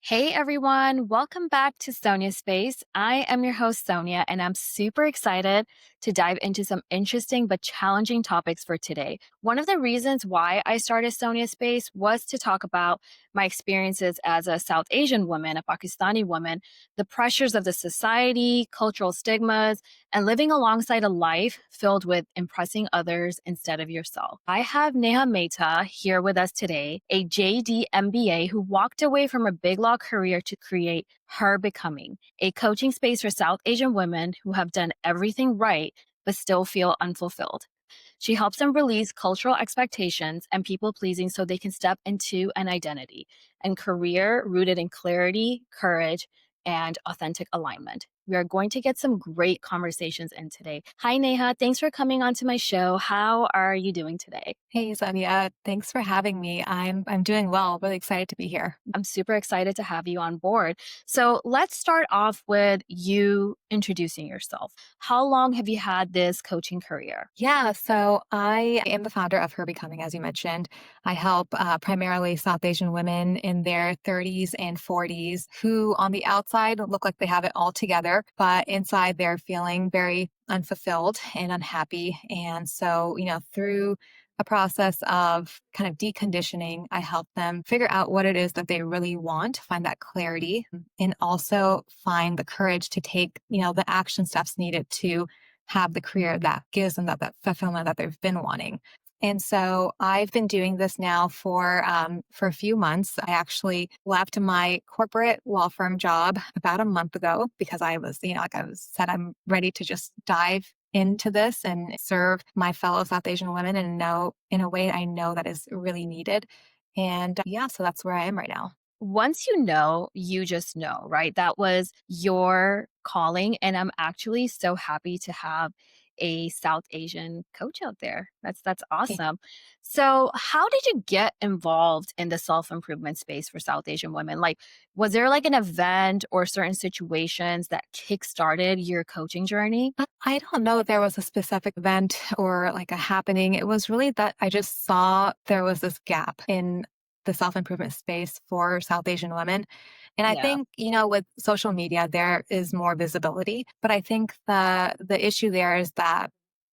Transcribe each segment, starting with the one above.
Hey everyone, welcome back to Sonia's Space. I am your host, Sonia, and I'm super excited to dive into some interesting but challenging topics for today. One of the reasons why I started Sonia's Space was to talk about my experiences as a South Asian woman, a Pakistani woman, the pressures of the society, cultural stigmas, and living alongside a life filled with impressing others instead of yourself. I have Neha Mehta here with us today, a JD-MBA who walked away from a BigLaw career to create Her Becoming, a coaching space for South Asian women who have done everything right but still feel unfulfilled. She helps them release cultural expectations and people pleasing so they can step into an identity and career rooted in clarity, courage, and authentic alignment. We are going to get some great conversations in today. Hi, Neha. Thanks for coming onto my show. How are you doing today? Hey, Sonia. Thanks for having me. I'm doing well. Really excited to be here. I'm super excited to have you on board. So let's start off with you introducing yourself. How long have you had this coaching career? Yeah, so I am the founder of Her Becoming, as you mentioned. I help primarily South Asian women in their 30s and 40s who, on the outside, look like they have it all together, but inside they're feeling very unfulfilled and unhappy. And so, through a process of kind of deconditioning, I help them figure out what it is that they really want, find that clarity, and also find the courage to take, the action steps needed to have the career that gives them that fulfillment that they've been wanting. And so I've been doing this now for a few months. I actually left my corporate law firm job about a month ago because I was, like I was said, I'm ready to just dive into this and serve my fellow South Asian women and know in a way I know that is really needed. And yeah, so that's where I am right now. Once you know, you just know, right? That was your calling. And I'm actually so happy to have a South Asian coach out there. That's awesome. So how did you get involved in the self-improvement space for South Asian women? Like, was there like an event or certain situations that kickstarted your coaching journey? I don't know if there was a specific event or like a happening. It was really that I just saw there was this gap in the self-improvement space for South Asian women. And I Yeah. think, with social media, there is more visibility, but I think the issue there is that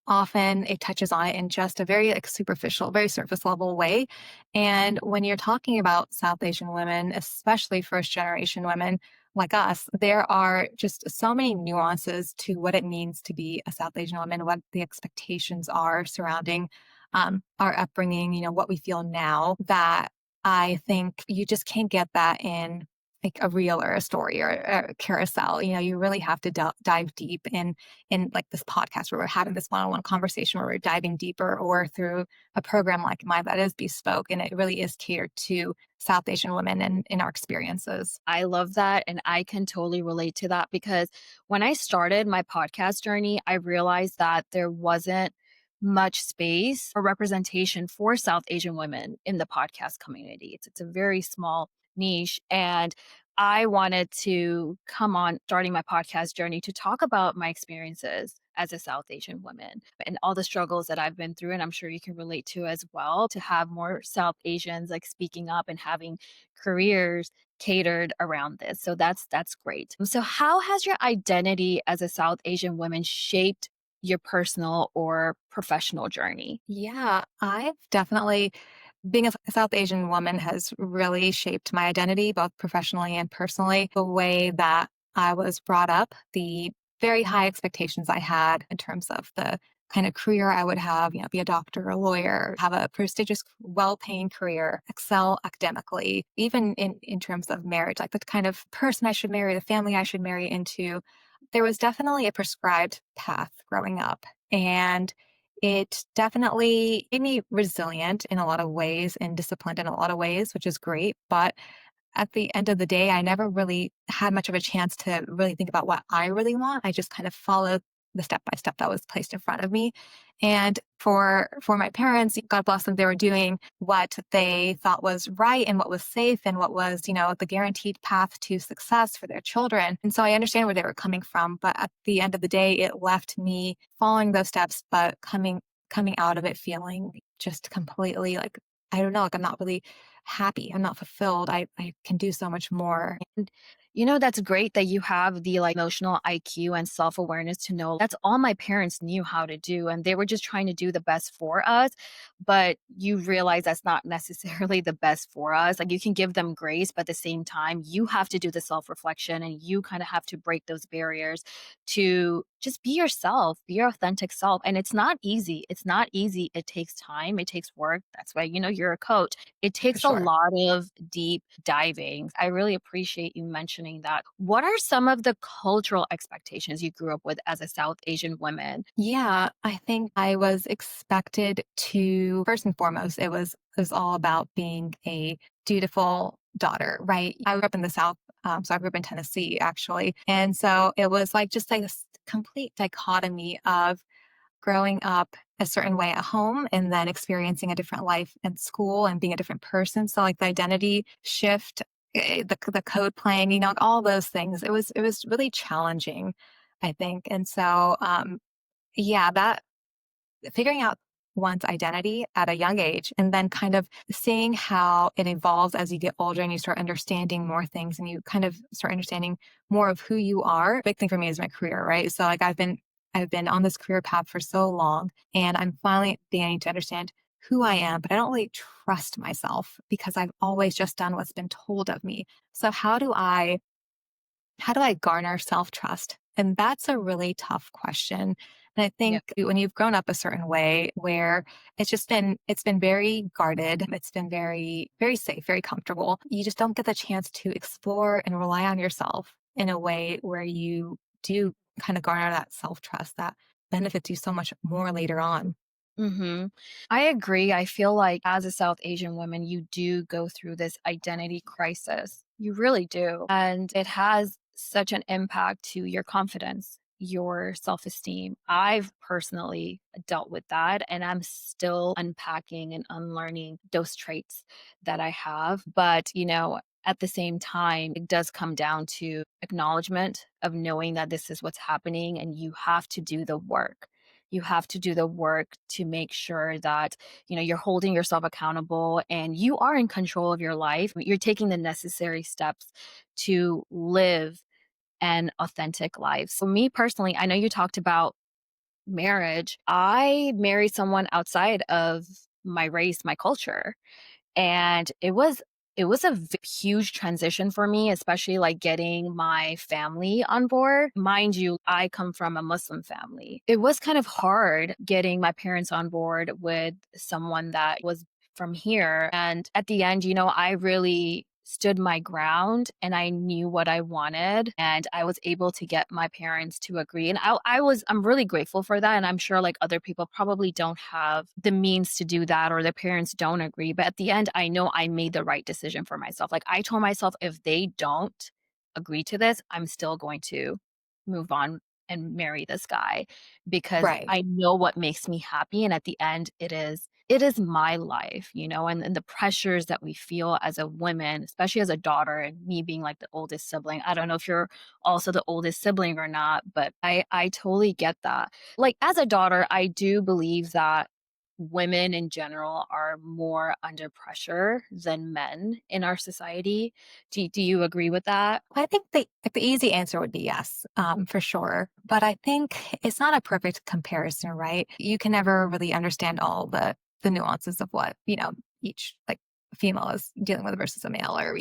often it touches on it in just a very like superficial, very surface level way. And when you're talking about South Asian women, especially first generation women, like us, there are just so many nuances to what it means to be a South Asian woman, what the expectations are surrounding our upbringing, what we feel now, that I think you just can't get that in like a reel or a story or a carousel. You really have to dive deep in like this podcast where we're having this one-on-one conversation where we're diving deeper, or through a program like mine that is bespoke and it really is catered to South Asian women and in our experiences. I love that. And I can totally relate to that because when I started my podcast journey, I realized that there wasn't much space or representation for South Asian women in the podcast community. It's a very small niche. And I wanted to come on starting my podcast journey to talk about my experiences as a South Asian woman and all the struggles that I've been through. And I'm sure you can relate to as well, to have more South Asians like speaking up and having careers catered around this. So that's great. So how has your identity as a South Asian woman shaped your personal or professional journey? Yeah, I've definitely, being a South Asian woman has really shaped my identity, both professionally and personally. The way that I was brought up, the very high expectations I had in terms of the kind of career I would have, be a doctor, a lawyer, have a prestigious, well-paying career, excel academically, even in terms of marriage, like the kind of person I should marry, the family I should marry into. There was definitely a prescribed path growing up. And it definitely made me resilient in a lot of ways and disciplined in a lot of ways, which is great. But at the end of the day, I never really had much of a chance to really think about what I really want. I just kind of followed the step by step that was placed in front of me. And for my parents, God bless them, they were doing what they thought was right and what was safe and what was, the guaranteed path to success for their children. And so I understand where they were coming from. But at the end of the day, it left me following those steps, but coming out of it feeling just completely like, I don't know, like I'm not really happy. I'm not fulfilled. I can do so much more. And that's great that you have the emotional IQ and self awareness to know that's all my parents knew how to do. And they were just trying to do the best for us. But you realize that's not necessarily the best for us. Like you can give them grace, but at the same time, you have to do the self reflection and you kind of have to break those barriers to just be yourself, be your authentic self. And it's not easy. It's not easy. It takes time, it takes work. That's why, you're a coach. It For takes a sure. lot of deep diving. I really appreciate you mentioning that. What are some of the cultural expectations you grew up with as a South Asian woman? Yeah, I think I was expected to, first and foremost, it was all about being a dutiful daughter, right? I grew up in the South, so I grew up in Tennessee actually, and so it was like just like this complete dichotomy of growing up a certain way at home and then experiencing a different life in school and being a different person. So like the identity shift, the code playing, all those things. It was really challenging, I think, and so yeah, that figuring out one's identity at a young age and then kind of seeing how it evolves as you get older and you start understanding more things and you kind of start understanding more of who you are. Big thing for me is my career, right? So like I've been on this career path for so long and I'm finally beginning to understand who I am, but I don't really trust myself because I've always just done what's been told of me. So how do I garner self-trust? And that's a really tough question. And I Yeah. think when you've grown up a certain way where it's been very guarded, it's been very, very safe, very comfortable, you just don't get the chance to explore and rely on yourself in a way where you do kind of garner that self-trust that benefits you so much more later on. I agree. I feel like as a South Asian woman, you do go through this identity crisis. You really do. And it has such an impact to your confidence, your self esteem. I've personally dealt with that, and I'm still unpacking and unlearning those traits that I have. But, at the same time, it does come down to acknowledgement of knowing that this is what's happening, and you have to do the work. You have to do the work to make sure that, you're holding yourself accountable and you are in control of your life. You're taking the necessary steps to live an authentic life. So me personally, I know you talked about marriage. I married someone outside of my race, my culture. And it was a huge transition for me, especially like getting my family on board. Mind you, I come from a Muslim family. It was kind of hard getting my parents on board with someone that was from here. And at the end, I really stood my ground and I knew what I wanted and I was able to get my parents to agree. And I'm really grateful for that. And I'm sure like other people probably don't have the means to do that or their parents don't agree. But at the end, I know I made the right decision for myself. Like I told myself, if they don't agree to this, I'm still going to move on and marry this guy because Right. I know what makes me happy. And at the end, it is my life, and the pressures that we feel as a woman, especially as a daughter, and me being like the oldest sibling. I don't know if you're also the oldest sibling or not, but I totally get that. Like as a daughter, I do believe that women in general are more under pressure than men in our society. Do you agree with that? I think the easy answer would be yes, for sure. But I think it's not a perfect comparison, right? You can never really understand all the nuances of what each like female is dealing with versus a male, or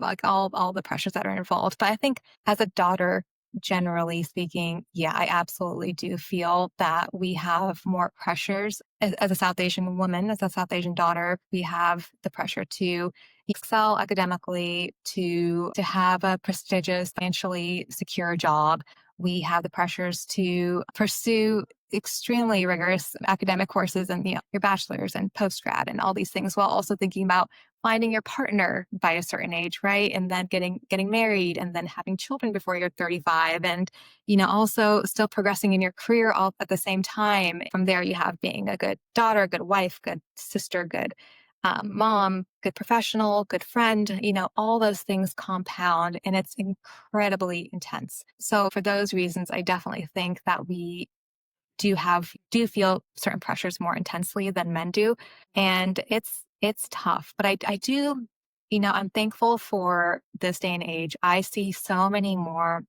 like all the pressures that are involved. But I think as a daughter, generally speaking, yeah, I absolutely do feel that we have more pressures as a South Asian woman, as a South Asian daughter. We have the pressure to excel academically, to have a prestigious, financially secure job. We have the pressures to pursue extremely rigorous academic courses and your bachelor's and post grad and all these things, while also thinking about finding your partner by a certain age, right? And then getting married and then having children before you're 35 and also still progressing in your career all at the same time. From there you have being a good daughter, good wife, good sister, good mom, good professional, good friend, all those things compound and it's incredibly intense. So for those reasons, I definitely think that we do feel certain pressures more intensely than men do. And It's tough, but I do, I'm thankful for this day and age. I see so many more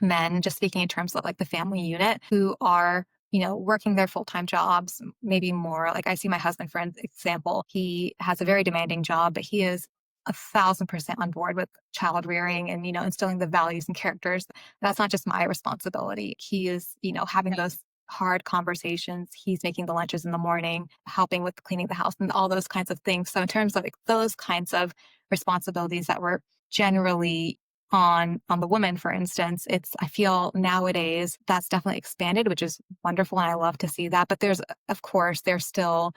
men, just speaking in terms of like the family unit, who are, working their full-time jobs, maybe more. Like I see my husband, for example, he has a very demanding job, but he is 1,000% on board with child rearing and, instilling the values and characters. That's not just my responsibility. He is, having those hard conversations. He's making the lunches in the morning, helping with cleaning the house and all those kinds of things. So in terms of like those kinds of responsibilities that were generally on the woman, for instance, it's I feel nowadays that's definitely expanded, which is wonderful, and I love to see that. But of course, there's still,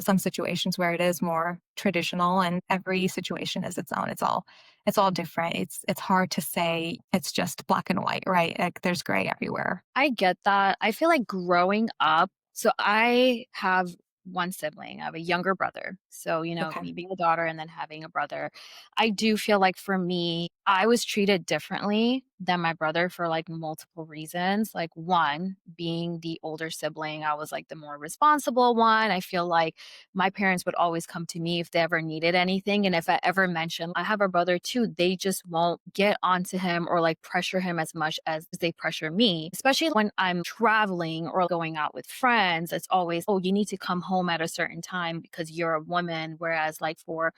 some situations where it is more traditional, and every situation is its own. It's all different. It's hard to say it's just black and white, right? Like there's gray everywhere. I get that. I feel like growing up, so I have one sibling. I have a younger brother. So, Okay. me being a daughter and then having a brother, I do feel like for me, I was treated differently than my brother for like multiple reasons. Like, one, being the older sibling, I was like the more responsible one. I feel like my parents would always come to me if they ever needed anything. And if I ever mentioned I have a brother too, they just won't get onto him or like pressure him as much as they pressure me, especially when I'm traveling or going out with friends. It's always, oh, you need to come home at a certain time because you're a woman. Whereas, like, for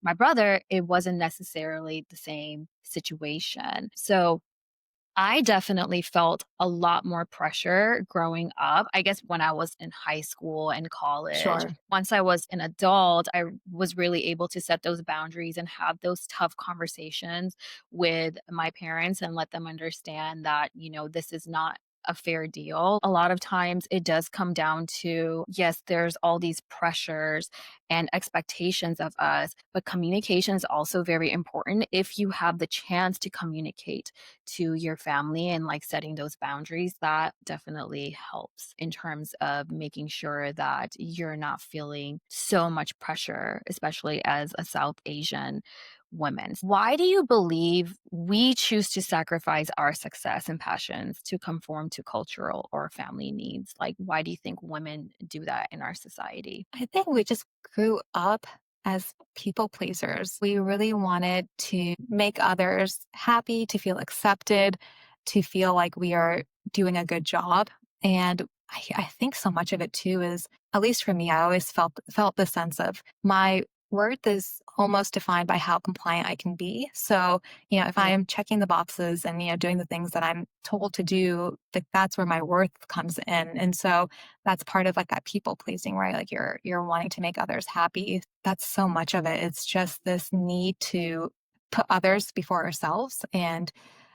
my brother, it wasn't necessarily the same situation. So, I definitely felt a lot more pressure growing up. I guess when I was in high school and college. Sure. Once I was an adult, I was really able to set those boundaries and have those tough conversations with my parents and let them understand that, this is not a fair deal. A lot of times it does come down to, yes, there's all these pressures and expectations of us, but communication is also very important if you have the chance to communicate to your family and like setting those boundaries. That definitely helps in terms of making sure that you're not feeling so much pressure, especially as a South Asian woman. Why do you believe we choose to sacrifice our success and passions to conform to cultural or family needs? Like, why do you think women do that in our society? I think we just grew up as people pleasers. We really wanted to make others happy, to feel accepted, to feel like we are doing a good job. And I think so much of it too is, at least for me, I always felt the sense of my worth is almost defined by how compliant I can be. So, if I Yeah. am checking the boxes and, doing the things that I'm told to do, like that's where my worth comes in. And so that's part of like that people pleasing, right? Like you're wanting to make others happy. That's so much of it. It's just this need to put others before ourselves. And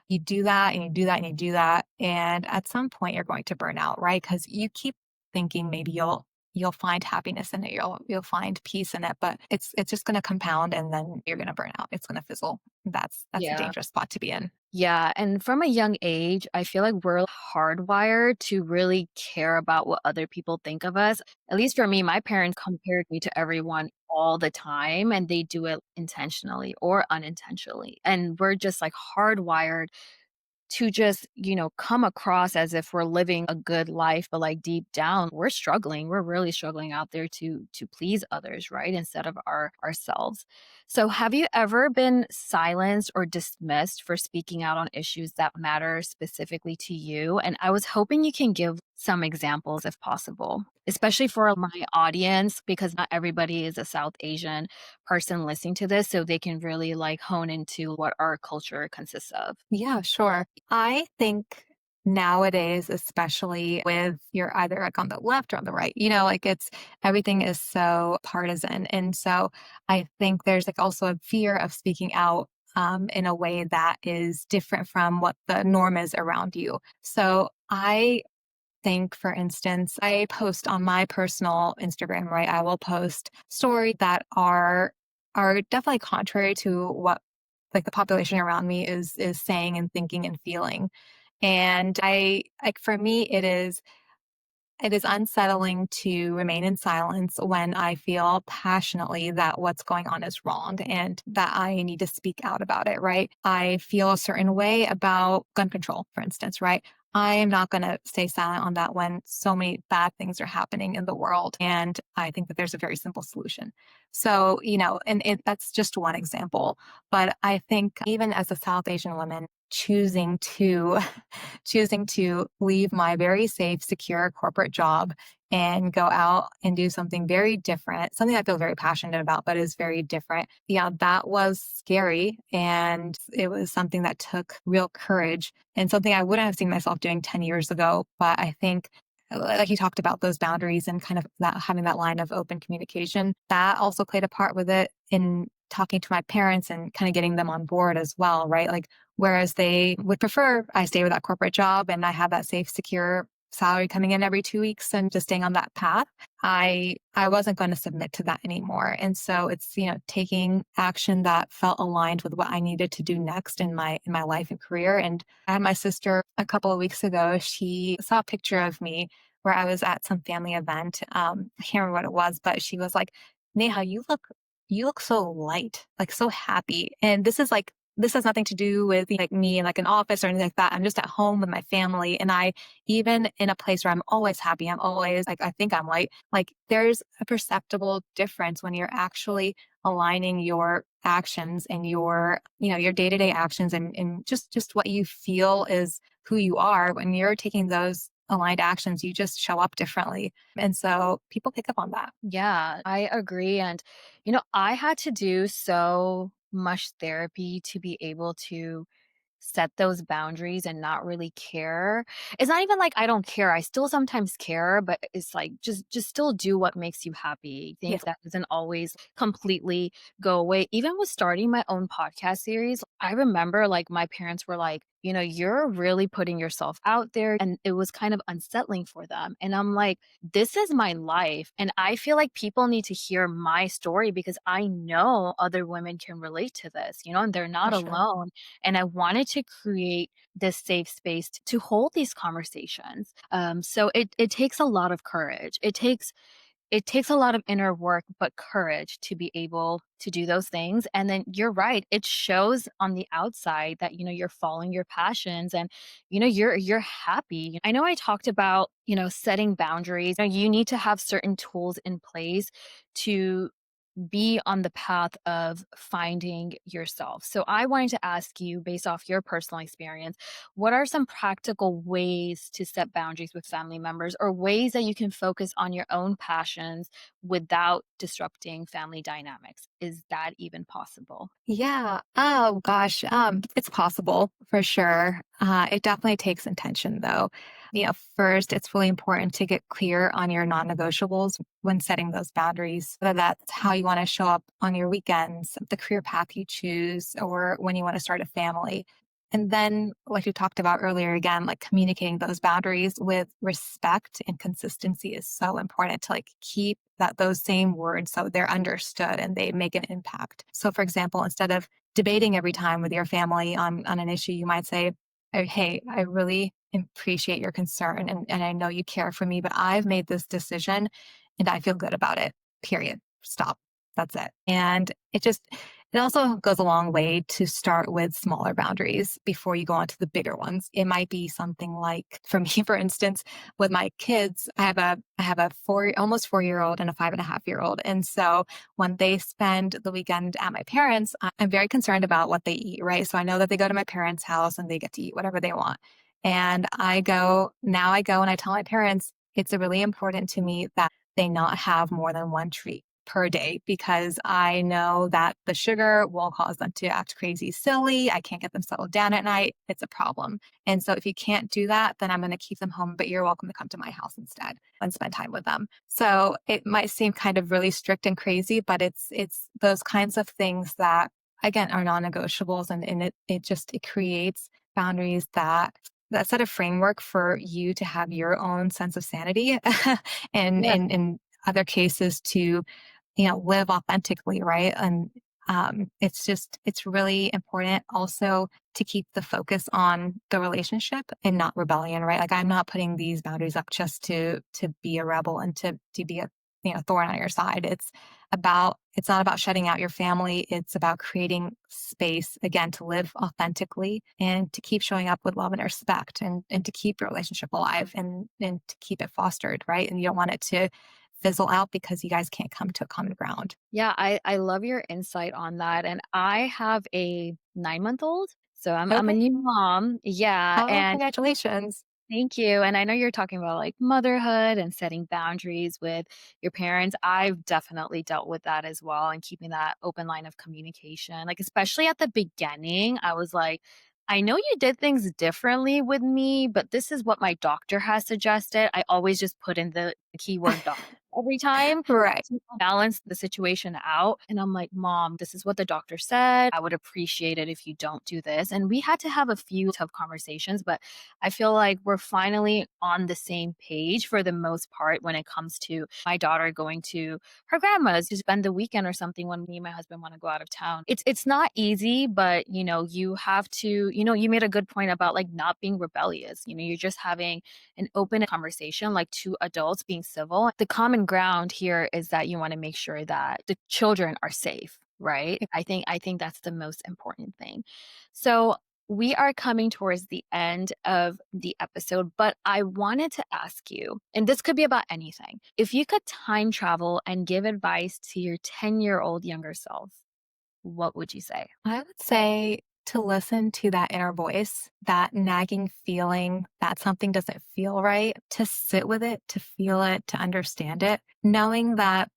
you do that and you do that and you do that. And at some point you're going to burn out, right? Because you keep thinking maybe you'll find happiness in it. You'll find peace in it, but it's just going to compound and then you're going to burn out. It's going to fizzle. That's a Yeah. dangerous spot to be in. Yeah, and from a young age, I feel like we're hardwired to really care about what other people think of us. At least for me, my parents compared me to everyone all the time, and they do it intentionally or unintentionally. And we're just like hardwired to just, come across as if we're living a good life, but like deep down, we're struggling. We're really struggling out there to please others, right? Instead of ourselves. So have you ever been silenced or dismissed for speaking out on issues that matter specifically to you? And I was hoping you can give some examples if possible, especially for my audience, because not everybody is a South Asian person listening to this, so they can really like hone into what our culture consists of. Yeah, sure. I think nowadays, especially with you're either like on the left or on the right, like everything is so partisan. And so I think there's like also a fear of speaking out in a way that is different from what the norm is around you. So I think, for instance, I post on my personal Instagram, right? I will post stories that are definitely contrary to what like the population around me is saying and thinking and feeling. And I like for me it is unsettling to remain in silence when I feel passionately that what's going on is wrong and that I need to speak out about it, right? I feel a certain way about gun control, for instance, right? I am not going to stay silent on that when so many bad things are happening in the world. And I think that there's a very simple solution. So, that's just one example. But I think even as a South Asian woman, choosing to leave my very safe, secure corporate job and go out and do something very different, something I feel very passionate about, but is very different. Yeah, that was scary. And it was something that took real courage and something I wouldn't have seen myself doing 10 years ago. But I think, like you talked about those boundaries and kind of that having that line of open communication, that also played a part with it in talking to my parents and kind of getting them on board as well, right? Like, whereas they would prefer I stay with that corporate job and I have that safe, secure salary coming in every 2 weeks and just staying on that path. I wasn't going to submit to that anymore. And so it's, taking action that felt aligned with what I needed to do next in my life and career. And I had my sister a couple of weeks ago, she saw a picture of me where I was at some family event. I can't remember what it was, but she was like, Neha, you look so light, like so happy. And this has nothing to do with like me in like an office or anything like that. I'm just at home with my family. And I, even in a place where I'm always happy, I'm always like, I think I'm like there's a perceptible difference when you're actually aligning your actions and your day-to-day actions and just what you feel is who you are. When you're taking those aligned actions, you just show up differently. And so people pick up on that. Yeah, I agree. And, I had to do so much therapy to be able to set those boundaries and not really care. It's not even like I don't care. I still sometimes care, but it's like just still do what makes you happy. I Yeah, think that doesn't always completely go away. Even with starting my own podcast series, I remember like my parents were like, you're really putting yourself out there. And it was kind of unsettling for them. And I'm like, this is my life. And I feel like people need to hear my story because I know other women can relate to this, and they're for not sure. alone. And I wanted to create this safe space to hold these conversations. So it takes a lot of courage. It takes a lot of inner work, but courage to be able to do those things. And then you're right, it shows on the outside that, you're following your passions and, you're happy. I know I talked about, setting boundaries. You need to have certain tools in place to be on the path of finding yourself. So I wanted to ask you, based off your personal experience, what are some practical ways to set boundaries with family members or ways that you can focus on your own passions without disrupting family dynamics? Is that even possible? Yeah. Oh gosh. It's possible for sure. It definitely takes intention though. First, it's really important to get clear on your non-negotiables when setting those boundaries, whether that's how you want to show up on your weekends, the career path you choose, or when you want to start a family. And then, like we talked about earlier, again, like communicating those boundaries with respect and consistency is so important to like keep those same words so they're understood and they make an impact. So, for example, instead of debating every time with your family on an issue, you might say, Hey, I really appreciate your concern and I know you care for me, but I've made this decision and I feel good about it. Period. Stop. That's it. And it also goes a long way to start with smaller boundaries before you go on to the bigger ones. It might be something like, for me, for instance, with my kids, I have a almost 4 year old and a 5.5 year old. And so when they spend the weekend at my parents, I'm very concerned about what they eat, right? So I know that they go to my parents' house and they get to eat whatever they want. And I go and I tell my parents, it's really important to me that they not have more than one treat per day because I know that the sugar will cause them to act crazy silly. I can't get them settled down at night. It's a problem. And so if you can't do that, then I'm going to keep them home, but you're welcome to come to my house instead and spend time with them. So it might seem kind of really strict and crazy, but it's those kinds of things that again are non-negotiables and it creates boundaries that set a framework for you to have your own sense of sanity and Yeah. in other cases to live authentically, right? And it's really important also to keep the focus on the relationship and not rebellion, right? Like I'm not putting these boundaries up just to be a rebel and to be thorn on your side. It's not about shutting out your family. It's about creating space again to live authentically and to keep showing up with love and respect and to keep your relationship alive and to keep it fostered, right? And you don't want it to fizzle out because you guys can't come to a common ground. Yeah, I love your insight on that. And I have a 9-month old. So I'm a Okay. new mom. Yeah. Oh, And congratulations. thank you. And I know you're talking about like motherhood and setting boundaries with your parents. I've definitely dealt with that as well and keeping that open line of communication. Like, especially at the beginning, I was like, I know you did things differently with me, but this is what my doctor has suggested. I always just put in the keyword doctor every time Right. to balance the situation out. And I'm like, Mom, this is what the doctor said. I would appreciate it if you don't do this. And we had to have a few tough conversations, but I feel like we're finally on the same page for the most part when it comes to my daughter going to her grandma's to spend the weekend or something when me and my husband want to go out of town. It's not easy, but you have to, you made a good point about like not being rebellious. You're just having an open conversation like two adults being civil. The common ground here is that you want to make sure that the children are safe, right? I think that's the most important thing. So we are coming towards the end of the episode, but I wanted to ask you, and this could be about anything. If you could time travel and give advice to your 10-year-old younger self, what would you say? I would say to listen to that inner voice, that nagging feeling that something doesn't feel right, to sit with it, to feel it, to understand it, knowing that,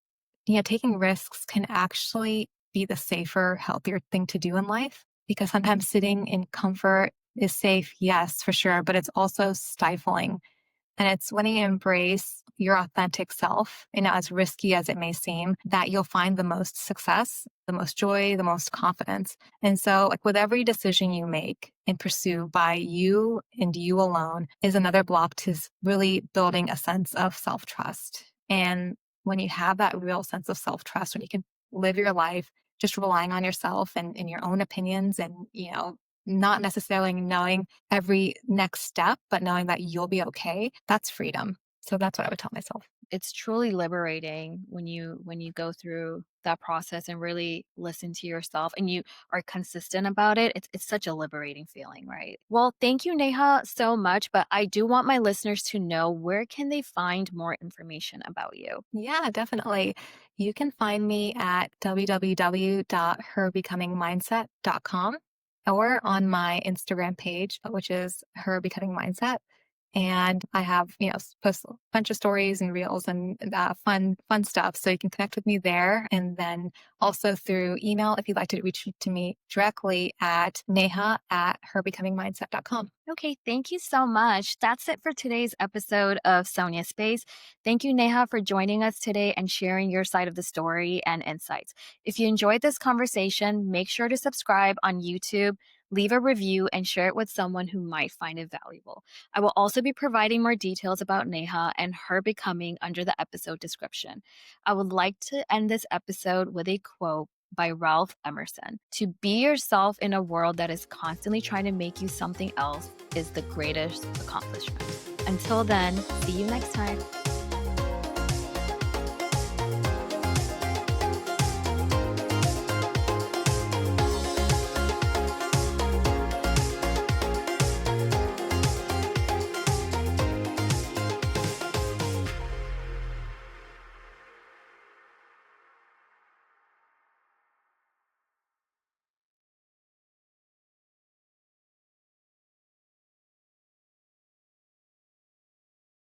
taking risks can actually be the safer, healthier thing to do in life. Because sometimes sitting in comfort is safe, yes, for sure, but it's also stifling. And it's when you embrace your authentic self, as risky as it may seem, that you'll find the most success, the most joy, the most confidence. And so, like with every decision you make and pursue by you and you alone is another block to really building a sense of self trust. And when you have that real sense of self trust, when you can live your life just relying on yourself and your own opinions and, not necessarily knowing every next step, but knowing that you'll be okay, that's freedom. So that's what I would tell myself. It's truly liberating when you go through that process and really listen to yourself and you are consistent about it. It's such a liberating feeling, right? Well, thank you, Neha, so much. But I do want my listeners to know, where can they find more information about you? Yeah, definitely. You can find me at www.herbecomingmindset.com or on my Instagram page, which is Her Becoming Mindset. And I have, post a bunch of stories and reels and fun stuff. So you can connect with me there. And then also through email, if you'd like to reach to me directly at neha@herbecomingmindset.com. Okay, thank you so much. That's it for today's episode of Sonia Space. Thank you, Neha, for joining us today and sharing your side of the story and insights. If you enjoyed this conversation, make sure to subscribe on YouTube, leave a review, and share it with someone who might find it valuable. I will also be providing more details about Neha and her becoming under the episode description. I would like to end this episode with a quote by Ralph Emerson. To be yourself in a world that is constantly trying to make you something else is the greatest accomplishment. Until then, see you next time.